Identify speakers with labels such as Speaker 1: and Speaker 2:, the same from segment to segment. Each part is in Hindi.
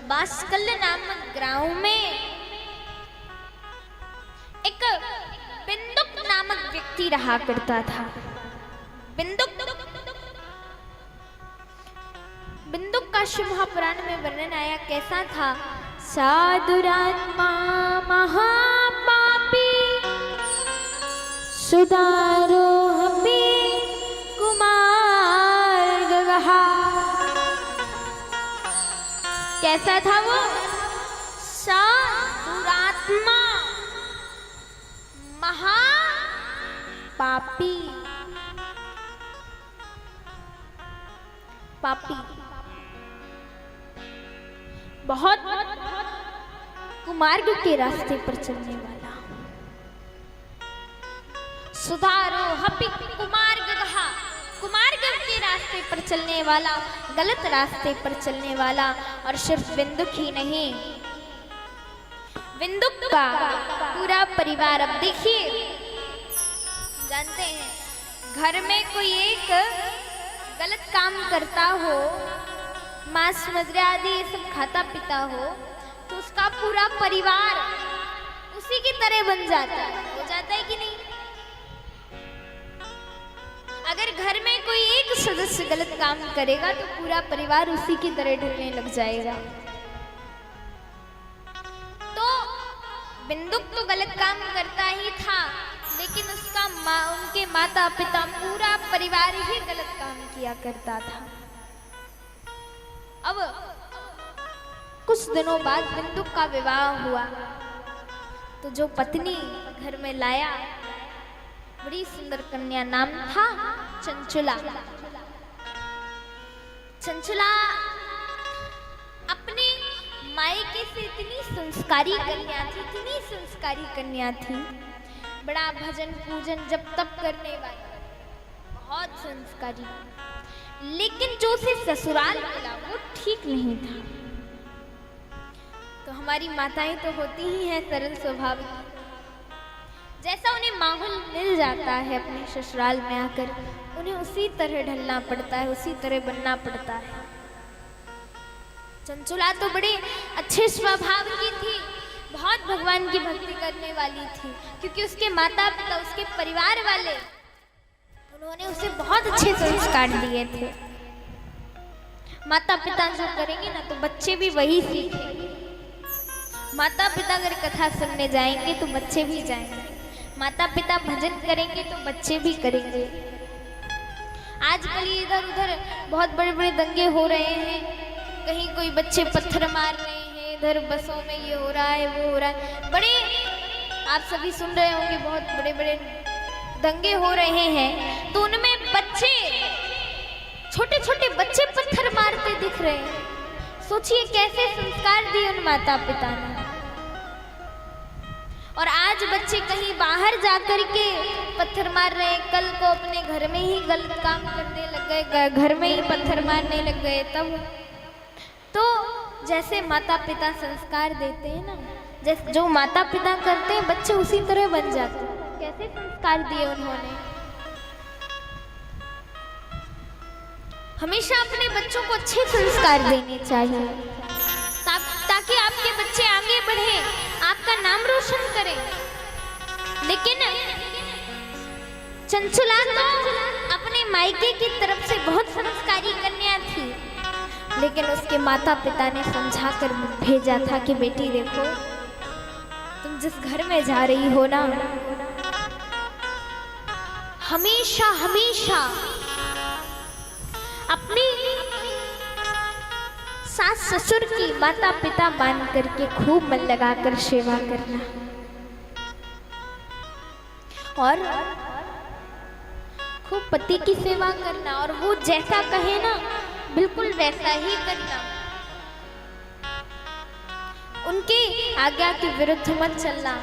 Speaker 1: बाष्कल नामक गांव में एक बिंदुक नामक व्यक्ति रहा करता था। बिंदुक का शिव महापुराण में वर्णन आया, कैसा था? साधुरात्मा महापापी सुदारोहपि कुमार गगहा। कैसा था वो? साधुरात्मा महापापी बहुत कुमार्ग के रास्ते पर चलने वाला। सुधारोहपि कुमार्ग गहा, कुमार्ग के रास्ते पर चलने वाला, गलत रास्ते पर चलने वाला। और सिर्फ बिंदुक ही नहीं, बिंदुक का पूरा परिवार। अब देखिए, जानते हैं घर में कोई एक गलत काम करता हो, मांस मदिरा आदि ये सब खाता पीता हो, तो उसका पूरा परिवार उसी की तरह बन जाता है। हो जाता है कि नहीं? अगर घर में कोई एक सदस्य गलत काम करेगा तो पूरा परिवार उसी की तरह ढलने लग जाएगा। तो बिंदुक तो गलत काम करता ही था, लेकिन उसका उनके माता पिता पूरा परिवार ही गलत काम किया करता था। अब कुछ दिनों बाद बिंदुक का विवाह हुआ, तो जो पत्नी घर में लाया, बड़ी सुंदर कन्या, नाम था चंचुला। चंचुला अपने मायके से इतनी संस्कारी कन्या थी, इतनी संस्कारी कन्या थी, बड़ा भजन पूजन जप तप करने वाली, बहुत संस्कारी। लेकिन जो उसे ससुराल मिला वो ठीक नहीं था। तो हमारी माताएं तो होती ही हैं सरल स्वभाव की, जैसा उन्हें माहौल मिल जाता है अपने ससुराल में आकर, उन्हें उसी तरह ढलना पड़ता है, उसी तरह बनना पड़ता है। चंचुला तो बड़े अच्छे स्वभाव की थी, बहुत भगवान की भक्ति करने वाली थी, क्योंकि उसके माता पिता, उसके परिवार वाले, उन्होंने उसे बहुत अच्छे संस्कार दिए थे। माता पिता जो करेंगे ना तो बच्चे भी वही सीखेंगे। माता पिता अगर कथा सुनने जाएंगे तो बच्चे भी जाएंगे, माता पिता भजन करेंगे तो बच्चे भी करेंगे। आजकल इधर उधर बहुत बड़े बड़े दंगे हो रहे हैं, कहीं कोई बच्चे पत्थर मार रहे हैं, इधर बसों में ये हो रहा है, वो हो रहा है, बड़े आप सभी सुन रहे होंगे, बहुत बड़े बड़े दंगे हो रहे हैं। तो उनमें बच्चे, छोटे छोटे बच्चे पत्थर मारते दिख रहे हैं। सोचिए कैसे संस्कार दिए उन माता पिता ने। और आज बच्चे कहीं बाहर जाकर के पत्थर मार रहे हैं, कल को अपने घर में ही गलत काम करने लग गए, घर में ही पत्थर मारने लग गए। तब तो जैसे माता पिता संस्कार देते हैं ना, जैसे जो माता पिता करते हैं बच्चे उसी तरह बन जाते हैं। कैसे संस्कार दिए उन्होंने। हमेशा अपने बच्चों को अच्छे संस्कार देने चाहिए, ताकि आपके बच्चे आगे बढ़े, आपका नाम रोशन करें। लेकिन चंचुला तो अपने मायके की तरफ से बहुत संस्कारी कन्या थी, लेकिन उसके माता पिता ने समझा कर भेजा था कि बेटी देखो, तुम जिस घर में जा रही हो ना, हमेशा हमेशा अपनी सास ससुर की माता पिता मान करके खूब मन लगाकर सेवा करना, और खूब पति की सेवा करना, और वो जैसा कहे ना बिल्कुल वैसा ही करना। उनके आज्ञा के विरुद्ध मत चलना,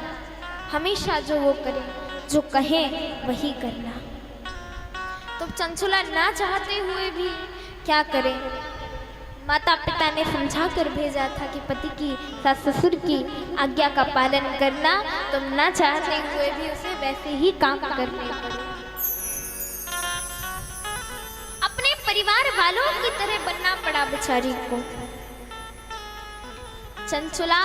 Speaker 1: हमेशा जो वो करे, जो कहे वही करना। तो चंचुला ना चाहते हुए भी क्या करे, माता पिता ने समझा कर भेजा था कि पति की, सास ससुर की आज्ञा का पालन करना, तुम ना चाहते हुए भी उसे वैसे ही काम करने पड़े। अपने परिवार वालों की तरह बनना पड़ा बेचारी को। चंचला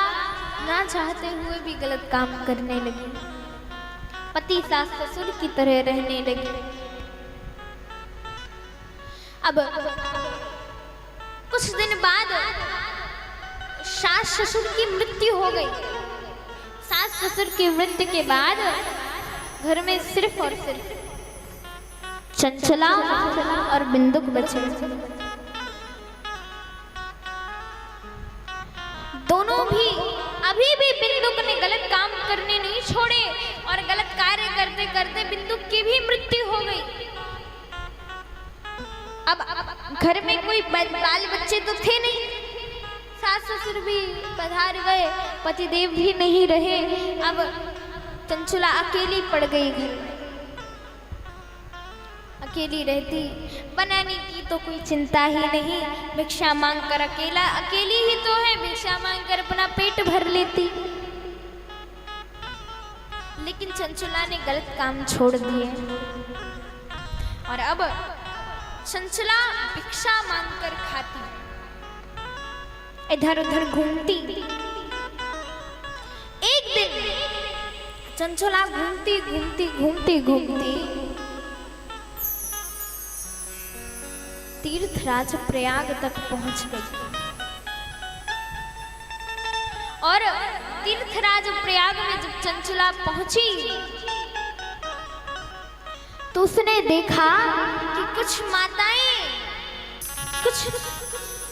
Speaker 1: ना चाहते हुए भी गलत काम करने लगी, पति सास ससुर की तरह रहने लगी। अब कुछ दिन बाद सास ससुर की मृत्यु हो गई। सास ससुर की मृत्यु के बाद घर में सिर्फ और सिर्फ चंचला और बिंदुक बचे। दोनों भी अभी भी बिंदुक ने गलत काम करने नहीं छोड़े और गलत कार्य करते करते बिंदुक की भी मृत्यु हो गई। अब घर में कोई बाल बच्चे तो थे नहीं, सास ससुर भी पधार गए, पतिदेव भी नहीं रहे। अब चंचला अकेली पड़ गई घर में, अकेली रहती, बनाने की तो कोई चिंता ही नहीं, भिक्षा मांग कर अकेली ही तो है, भिक्षा मांग कर अपना पेट भर लेती। लेकिन चंचला ने गलत काम छोड़ दिए और अब चंचला भिक्षा मांग कर खाती, इधर उधर घूमती। एक दिन चंचला घूमती घूमती घूमती घूमती तीर्थराज प्रयाग तक पहुंच गई और तीर्थराज प्रयाग में जब चंचला पहुंची तो उसने देखा कि कुछ माताएं कुछ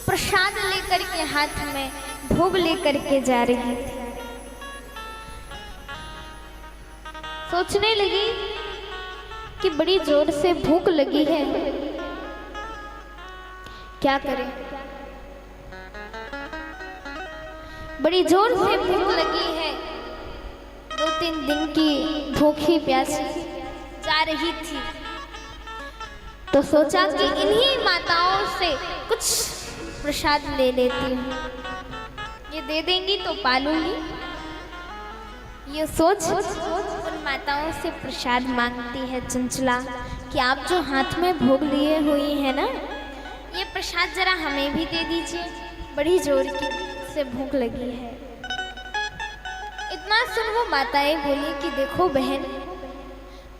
Speaker 1: प्रसाद लेकर के हाथ में भोग लेकर के जा रही थी। सोचने लगी कि बड़ी जोर से भूख लगी है, क्या करें। बड़ी जोर से भूख लगी है, 2-3 दिन की भूखी प्यासी जा रही थी, तो सोचा कि इन्हीं माताओं से कुछ प्रसाद ले लेती हूँ, ये दे देंगी तो पालूंगी। ये सोच उन माताओं से प्रसाद मांगती है चंचला कि आप जो हाथ में भोग लिए हुई है ना, ये प्रसाद जरा हमें भी दे दीजिए, बड़ी जोर की से भूख लगी है। इतना सुन वो माताएं बोली कि देखो बहन,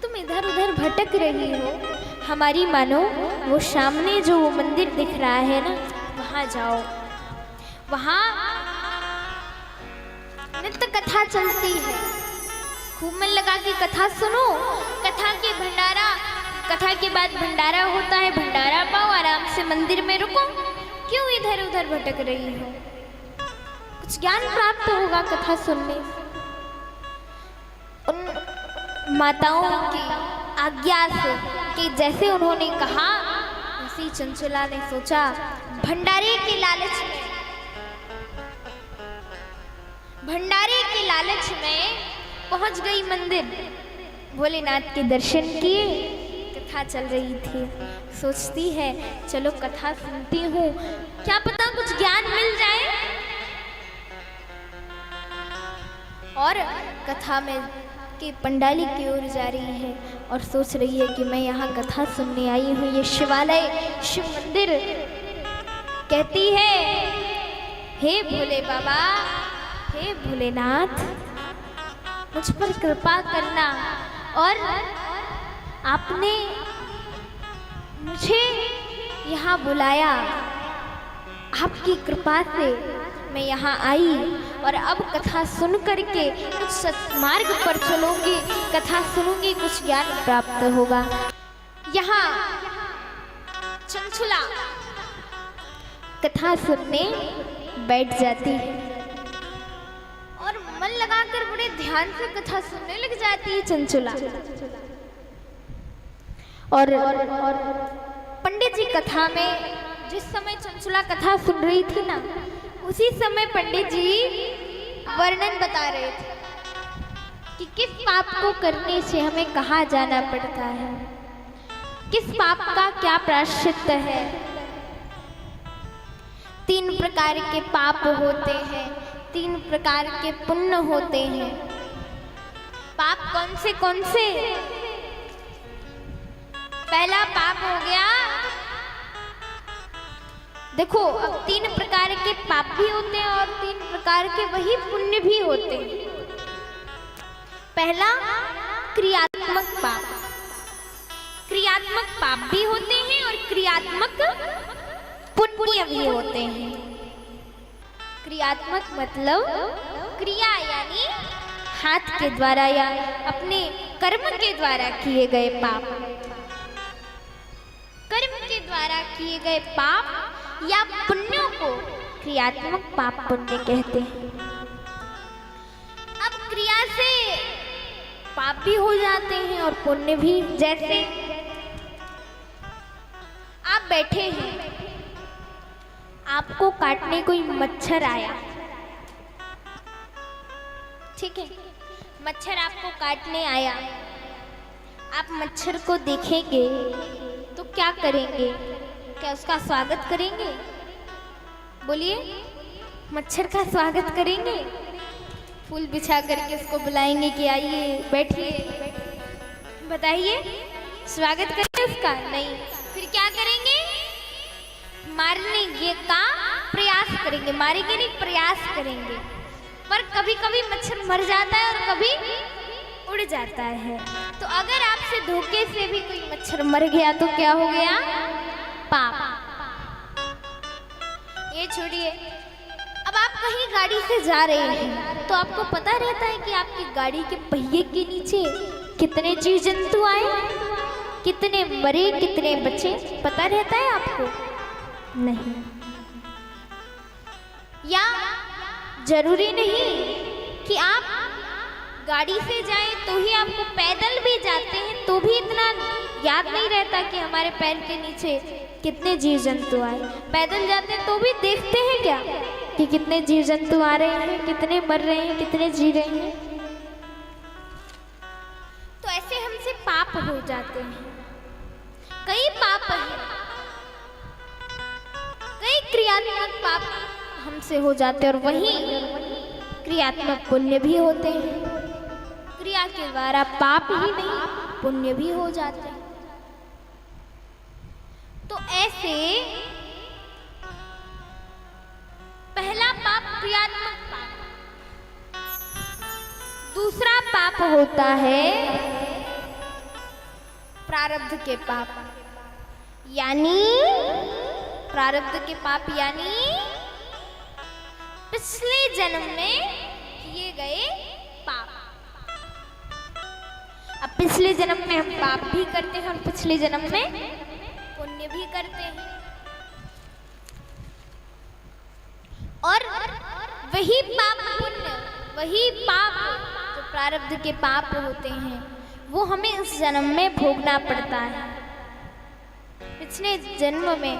Speaker 1: तुम इधर उधर भटक रही हो, हमारी मानो वो सामने जो वो मंदिर दिख रहा है ना, वहाँ जाओ, वहाँ नित्य कथा चलती है, खूब मन लगा के कथा सुनो। कथा के बाद भंडारा होता है, भंडारा पाओ, आराम से मंदिर में रुको, क्यों इधर उधर भटक रही हो, कुछ ज्ञान प्राप्त होगा कथा सुनने। उन माताओं की आज्ञा से कि जैसे उन्होंने कहा वैसी चंचला ने सोचा, भंडारे के लालच में पहुंच गई मंदिर, भोलेनाथ के दर्शन किए, कथा चल रही थी। सोचती है चलो कथा सुनती हूँ, क्या पता कुछ ज्ञान मिल जाए। और कथा में कि पंडाली की ओर जा रही है और सोच रही है कि मैं यहाँ कथा सुनने आई हूँ, ये शिवालय शिव मंदिर। कहती है, हे भोले बाबा, हे भोलेनाथ, मुझ पर कृपा करना, और आपने मुझे यहाँ बुलाया, आपकी कृपा से मैं यहाँ आई और अब कथा सुन करके कुछ सत्मार्ग पर चलूंगी, कथा सुनूंगी, कुछ ज्ञान प्राप्त होगा। यहाँ चंचला कथा सुनने बैठ जाती है और मन लगाकर बड़े ध्यान से कथा सुनने लग जाती है चंचला। और पंडित जी कथा में जिस समय चंचला कथा सुन रही थी ना, उसी समय पंडित जी वर्णन बता रहे थे कि किस पाप को करने से हमें कहाँ जाना पड़ता है, किस पाप का क्या प्रायश्चित है। 3 प्रकार के पाप होते हैं, 3 प्रकार के पुण्य होते हैं। पाप कौन से? पहला पाप हो गया, देखो अब 3 प्रकार के पाप भी होते हैं और 3 प्रकार प्रकार के वही पुण्य भी होते हैं। पहला क्रियात्मक पाप, क्रियात्मक पाप भी होते हैं और क्रियात्मक पुण्य भी होते हैं। क्रियात्मक मतलब क्रिया यानी हाथ के द्वारा या अपने कर्म के द्वारा किए गए पाप, कर्म के द्वारा किए गए पाप या पुण्यों को क्रियात्मक पाप पुण्य कहते हैं। अब क्रिया से पाप भी हो जाते हैं और पुण्य भी। जैसे आप बैठे हैं, आपको काटने कोई मच्छर आया, ठीक है, मच्छर आपको काटने आया, आप मच्छर को देखेंगे तो क्या करेंगे? क्या उसका स्वागत करेंगे? बोलिए, मच्छर का स्वागत करेंगे? फूल बिछा करके उसको बुलाएंगे कि आइए बैठिए, बताइए, स्वागत करेंगे उसका? नहीं। फिर क्या करेंगे? मारने का प्रयास करेंगे, मारेंगे नहीं, प्रयास करेंगे। पर कभी कभी मच्छर मर जाता है और कभी उड़ जाता है। तो अगर आपसे धोखे से भी कोई मच्छर मर गया तो क्या हो गया? पाप। ये छोड़िए, अब आप कहीं गाड़ी से जा रहे हैं तो आपको पता रहता है कि आपकी गाड़ी के पहिए के नीचे कितने जीव जंतु आए, कितने मरे, कितने बचे, पता रहता है आपको? नहीं। या जरूरी नहीं कि आप गाड़ी से जाएं तो ही, आपको पैदल भी जाते हैं तो भी इतना याद नहीं रहता कि हमारे पैर के नीचे कितने जीव जंतु आए। पैदल जाते हैं तो भी देखते हैं क्या कि कितने जीव जंतु आ रहे हैं, कितने मर रहे हैं, कितने जी रहे हैं। तो ऐसे हमसे पाप हो जाते हैं। कई पाप हैं, कई क्रियात्मक पाप हमसे हो जाते हैं और वहीं क्रियात्मक पुण्य भी होते हैं। क्रिया के द्वारा पाप ही नहीं, पुण्य भी हो जाते हैं। तो ऐसे पहला पाप क्रियात्मक पाप। दूसरा पाप होता है प्रारब्ध के पाप, यानी प्रारब्ध के पाप यानी पिछले जन्म में किए गए पाप। अब पिछले जन्म में हम पाप भी करते हैं और पिछले जन्म में पुण्य भी करते हैं, और वही पाप पुण्य, वही पाप जो प्रारब्ध के पाप होते हैं वो हमें इस जन्म में भोगना पड़ता है। पिछले जन्म में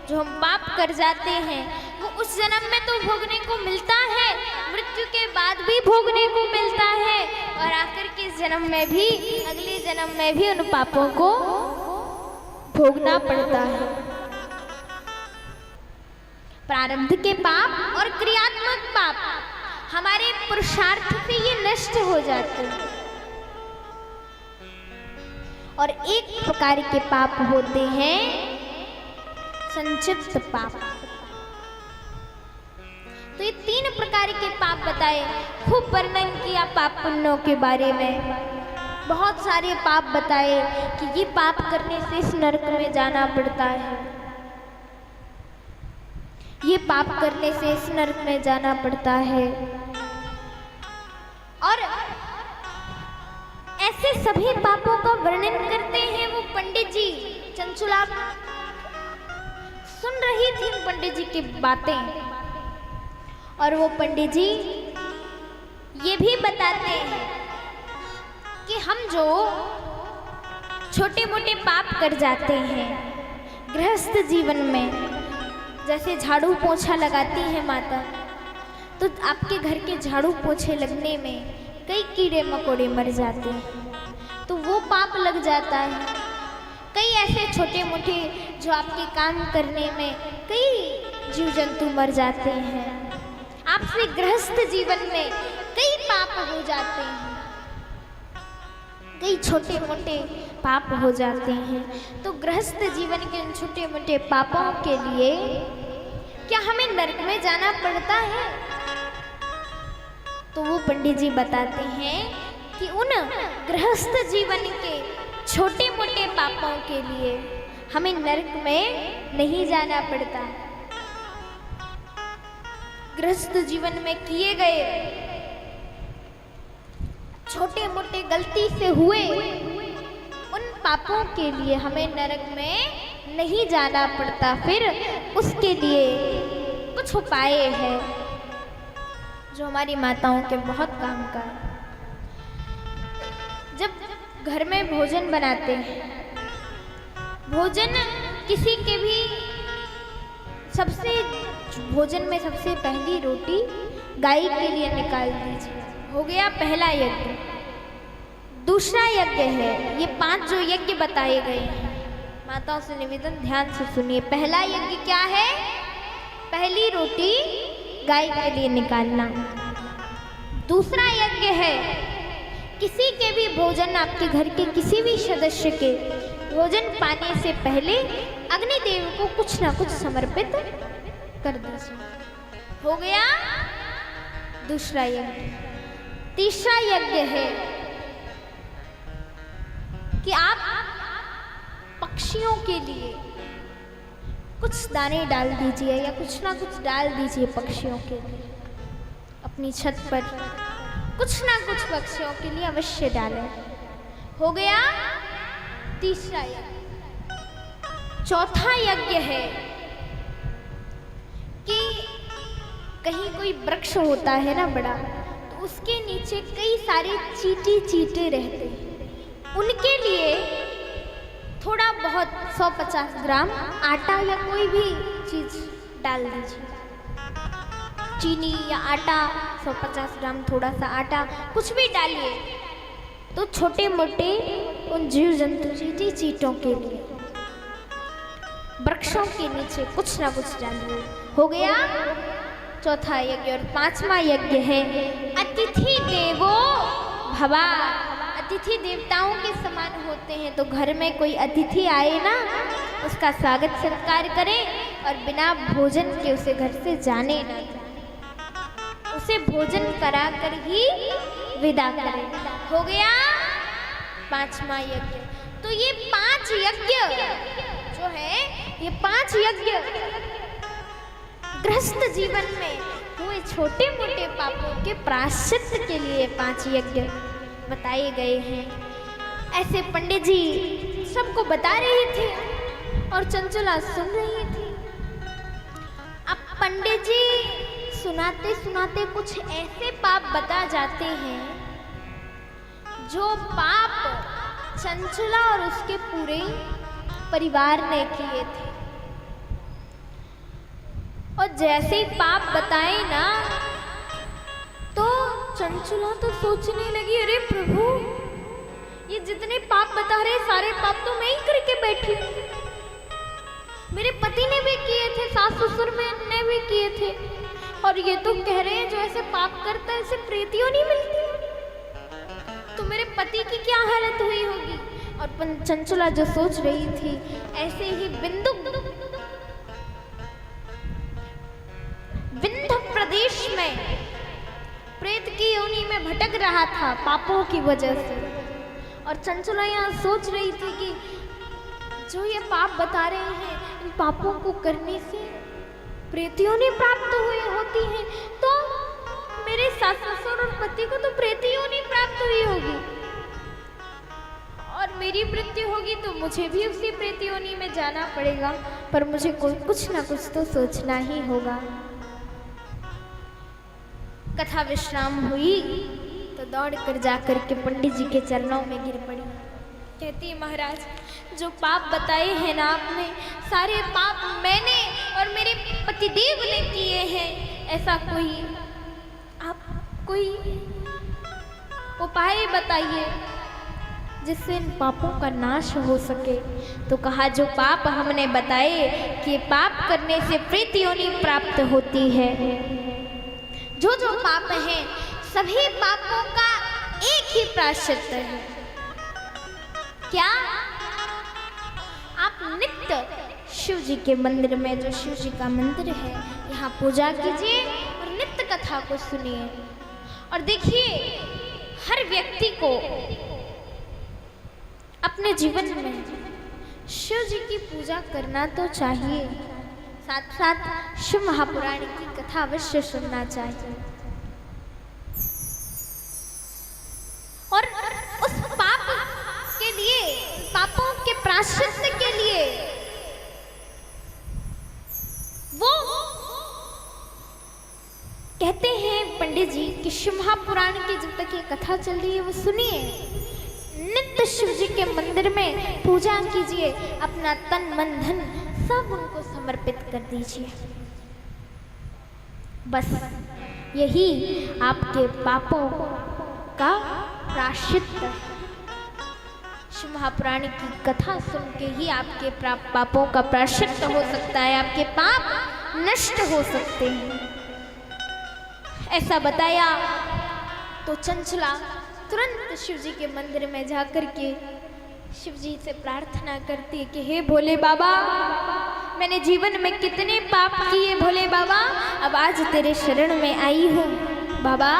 Speaker 1: जो हम पाप कर जाते हैं वो उस जन्म में तो भोगने को मिलता है, मृत्यु के बाद भी भोगने को मिलता है, और आखिर के जन्म में भी, अगले जन्म में भी उन पापों को भोगना पड़ता है। प्रारब्ध के पाप और क्रियात्मक पाप हमारे पुरुषार्थ से ये नष्ट हो जाते हैं। और एक प्रकार के पाप होते हैं संचित पाप। तो ये तीन प्रकार के पाप बताए, खूब वर्णन किया पाप पुण्यों के बारे में, बहुत सारे पाप बताए कि ये पाप करने से इस नरक में जाना पड़ता है, ये पाप करने से इस नरक में जाना पड़ता है। और ऐसे सभी पापों का वर्णन करते हैं वो पंडित जी। चंचुला सुन रही थी पंडित जी की बातें, और वो पंडित जी ये भी बताते हैं कि हम जो छोटे मोटे पाप कर जाते हैं गृहस्थ जीवन में, जैसे झाड़ू पोछा लगाती है माता, तो आपके घर के झाड़ू पोछे लगने में कई कीड़े मकोड़े मर जाते हैं, तो वो पाप लग जाता है। कई ऐसे छोटे मोटे जो आपके काम करने में कई जीव जंतु मर जाते हैं। आपसे गृहस्थ जीवन में कई पाप हो जाते हैं, कई छोटे मोटे पाप हो जाते हैं। तो गृहस्थ जीवन के उन छोटे मोटे पापों के लिए क्या हमें नरक में जाना पड़ता है? पंडित जी बताते हैं कि उन गृहस्थ जीवन के छोटे मोटे पापों के लिए हमें नरक में नहीं जाना पड़ता। गृहस्थ जीवन में किए गए छोटे मोटे गलती से हुए उन पापों के लिए हमें नरक में नहीं जाना पड़ता। फिर उसके लिए कुछ उपाय है जो हमारी माताओं के बहुत काम का। जब घर में भोजन बनाते हैं, भोजन किसी के भी भोजन में सबसे पहली रोटी गाय के लिए निकाल दीजिए। हो गया पहला यज्ञ। दूसरा यज्ञ है, ये 5 जो यज्ञ बताए गए हैं, माताओं से निवेदन ध्यान से सुनिए। पहला यज्ञ क्या है? पहली रोटी गाय के लिए निकालना। दूसरा यज्ञ है किसी के भी भोजन, आपके घर के किसी भी सदस्य के भोजन पाने से पहले अग्निदेव को कुछ ना कुछ समर्पित कर दीजिए। हो गया दूसरा यज्ञ। तीसरा यज्ञ है कि आप पक्षियों के लिए कुछ दाने डाल दीजिए या कुछ ना कुछ डाल दीजिए पक्षियों के लिए। अपनी छत पर कुछ ना कुछ पक्षियों के लिए अवश्य डालें। हो गया तीसरा यज्ञ। चौथा यज्ञ है कि कहीं कोई वृक्ष होता है ना बड़ा, तो उसके नीचे कई सारे चींटे रहते हैं, उनके लिए थोड़ा बहुत 150 ग्राम आटा या कोई भी चीज डाल दीजिए। चीनी या आटा, 150 ग्राम थोड़ा सा आटा, कुछ भी डालिए। तो छोटे मोटे उन जीव जंतु चींटों के लिए वृक्षों के नीचे कुछ ना कुछ डालिए। हो गया चौथा यज्ञ। और 5वां यज्ञ है अतिथि देवो भवा। अतिथि देवताओं के समान होते हैं, तो घर में कोई अतिथि आए ना, उसका स्वागत सत्कार करें और बिना भोजन के उसे घर से जाने ना दें, उसे भोजन करा कर ही विदा करें। हो गया 5वां यज्ञ। तो ये 5 यज्ञ जो है, ये 5 यज्ञ गृहस्थ जीवन में हुए छोटे मोटे पापों के प्रायश्चित के लिए 5 यज्ञ बताए गए हैं। ऐसे पंडित जी सबको बता रहे थे और चंचला सुन रही थी। अब पंडित जी सुनाते सुनाते कुछ ऐसे पाप बता जाते हैं जो पाप चंचला और उसके पूरे परिवार ने किए थे। और जैसे ही पाप बताए ना, तो चंचला तो सोचने लगी, अरे प्रभु, ये जितने पाप बता रहे सारे पाप तो मैं ही करके बैठी हूँ। मेरे पति ने भी किए थे, सास ससुर ने भी किए थे, और ये तो कह रहे हैं जो ऐसे पाप करता है ऐसे प्रीतियों नहीं मिलती। तो मेरे पति की क्या हालत हुई होगी। और चंचला जो सोच रही थी, ऐसे ही विंध्य प्रदेश में प्रेत की योनि में भटक रहा था पापों की वजह से। और चंचला यहाँ सोच रही थी कि जो ये पाप बता रहे हैं, इन पापों को करने से प्रेत योनि प्राप्त हुई होती है, तो मेरे सास ससुर और पति को तो प्रेत योनि प्राप्त हुई होगी, और मेरी मृत्यु होगी तो मुझे भी उसी प्रेत योनि में जाना पड़ेगा। पर मुझे कुछ ना कुछ तो सोचना ही होगा। कथा विश्राम हुई तो दौड़ कर जाकर के पंडित जी के चरणों में गिर पड़ी। कहती, महाराज, जो पाप बताए हैं ना आपने, सारे पाप मैंने और मेरे पतिदेव ने किए हैं। ऐसा कोई उपाय बताइए जिससे इन पापों का नाश हो सके। तो कहा, जो पाप हमने बताए कि पाप करने से प्रेत योनि प्राप्त होती है, जो जो पाप हैं सभी पापों का एक ही प्रायश्चित है। क्या? आप नित्य शिव जी के मंदिर में, जो शिव जी का मंदिर है, यहाँ पूजा कीजिए और नित्य कथा को सुनिए। और देखिए, हर व्यक्ति को अपने जीवन में शिव जी की पूजा करना तो चाहिए, साथ साथ शिव महापुराण की कथा अवश्य सुनना चाहिए। और उस पाप के लिए, पापों के प्रायश्चित के लिए वो कहते हैं पंडित जी कि शिव महापुराण की जब तक ये कथा चल रही है वो सुनिए, नित्य शिव जी के मंदिर में पूजा कीजिए, अपना तन मन धन सब उनको समर्पित कर दीजिए। बस यही आपके पापों का प्रायश्चित है। शिव महापुराण की कथा सुन के ही आपके पापों का प्रायश्चित हो सकता है, आपके पाप नष्ट हो सकते हैं। ऐसा बताया तो चंचला तुरंत शिव जी के मंदिर में जाकर के शिव जी से प्रार्थना करती है कि हे भोले बाबा, मैंने जीवन में कितने पाप किए भोले बाबा, अब आज तेरे शरण में आई हूँ बाबा,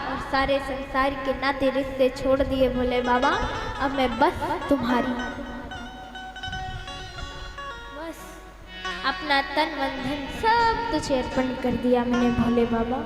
Speaker 1: और सारे संसार के नाते रिश्ते छोड़ दिए भोले बाबा, अब मैं बस तुम्हारी, बस अपना तन मन धन सब तुझे अर्पण कर दिया मैंने भोले बाबा।